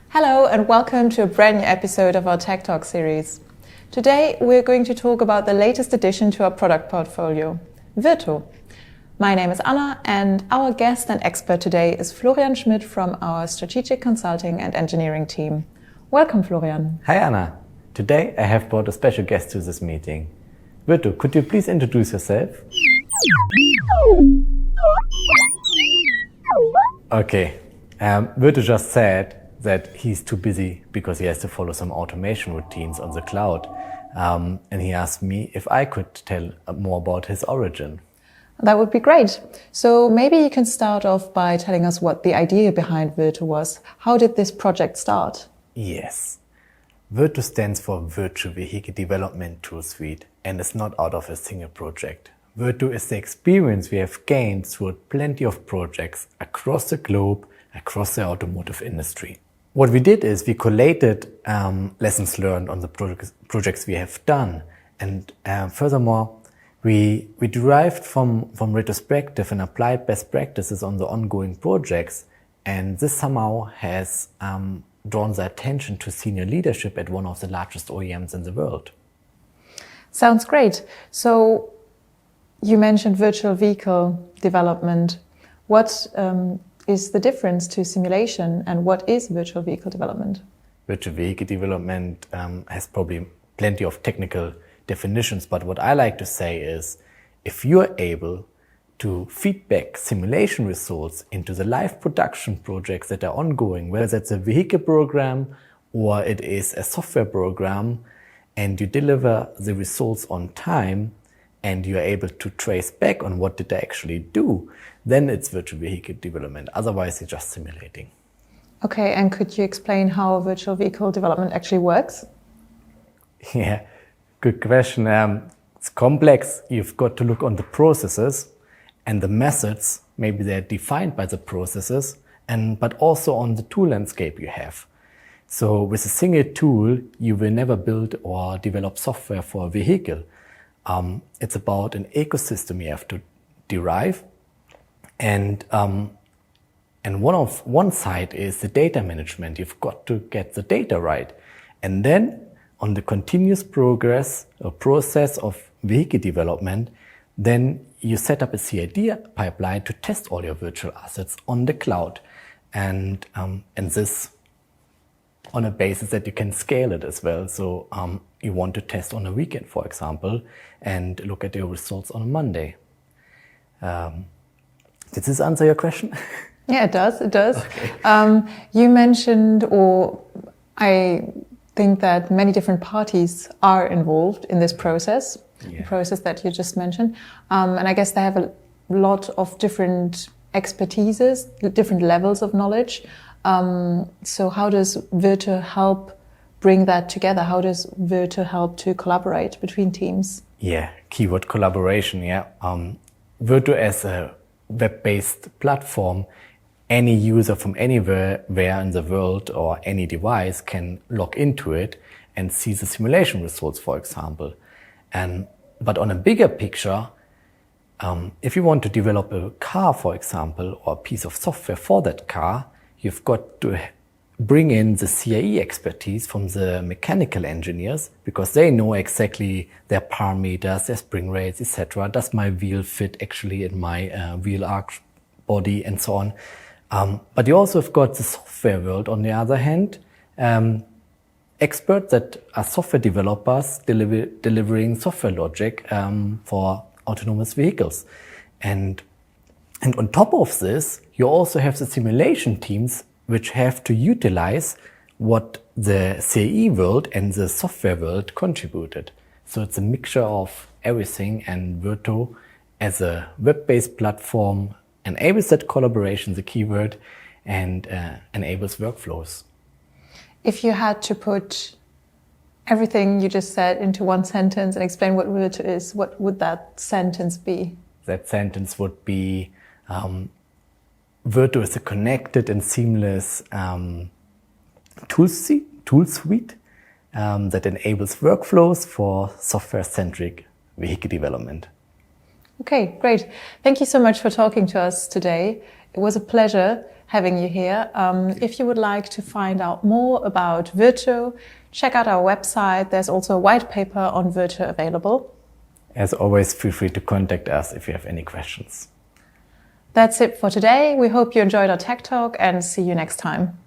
Hello and welcome to a brand new episode of our Tech Talk series. Today we're going to talk about the latest addition to our product portfolio, VIRTO. My name is Anna and our guest and expert today is Florian Schmidt from our Strategic Consulting and Engineering team. Welcome, Florian. Hi, Anna. Today I have brought a special guest to this meeting. VIRTO, could you please introduce yourself? Okay, VIRTO just said that he's too busy because he has to follow some automation routines on the cloud. And he asked me if I could tell more about his origin. That would be great. So maybe you can start off by telling us what the idea behind VIRTO was. How did this project start? Yes. VIRTO stands for Virtual Vehicle Development Tool Suite and is not out of a single project. VIRTO is the experience we have gained through plenty of projects across the globe, across the automotive industry. What we did is we collated lessons learned on the projects we have done. And furthermore, we derived from retrospective and applied best practices on the ongoing projects. And this somehow has drawn the attention to senior leadership at one of the largest OEMs in the world. Sounds great. So you mentioned virtual vehicle development. What is the difference to simulation and what is virtual vehicle development? Virtual vehicle development has probably plenty of technical definitions, but what I like to say is if you're able to feedback simulation results into the live production projects that are ongoing, whether that's a vehicle program or it is a software program, and you deliver the results on time and you're able to trace back on what did they actually do, then it's virtual vehicle development. Otherwise, you're just simulating. Okay, and could you explain how virtual vehicle development actually works? Yeah, good question. It's complex. You've got to look on the processes and the methods. Maybe they're defined by the processes, but also on the tool landscape you have. So with a single tool, you will never build or develop software for a vehicle. It's about an ecosystem you have to derive. And one side is the data management. You've got to get the data right. And then on the continuous progress or process of vehicle development, then you set up a CI/CD pipeline to test all your virtual assets on the cloud. And this on a basis that you can scale it as well. So you want to test on a weekend, for example, and look at your results on a Monday. Did this answer your question? Yeah, it does. It does. Okay. You mentioned, or I think that many different parties are involved in this process, the process that you just mentioned. And I guess they have a lot of different expertises, different levels of knowledge. So how does VIRTO help bring that together? How does VIRTO help to collaborate between teams? Yeah, keyword collaboration, yeah. VIRTO as a web-based platform, any user from anywhere in the world or any device can log into it and see the simulation results, for example. But on a bigger picture, if you want to develop a car, for example, or a piece of software for that car, you've got to bring in the CAE expertise from the mechanical engineers because they know exactly their parameters, their spring rates, etc. Does my wheel fit actually in my wheel arch body and so on? But you also have got the software world on the other hand, experts that are software developers delivering software logic for autonomous vehicles. And on top of this, you also have the simulation teams which have to utilize what the CAE world and the software world contributed. So it's a mixture of everything, and VIRTO as a web-based platform enables that collaboration, the keyword, and enables workflows. If you had to put everything you just said into one sentence and explain what VIRTO is, what would that sentence be? That sentence would be VIRTO is a connected and seamless tool suite that enables workflows for software-centric vehicle development. Okay, great. Thank you so much for talking to us today. It was a pleasure having you here. If you would like to find out more about VIRTO, check out our website. There's also a white paper on VIRTO available. As always, feel free to contact us if you have any questions. That's it for today. We hope you enjoyed our Tech Talk and see you next time.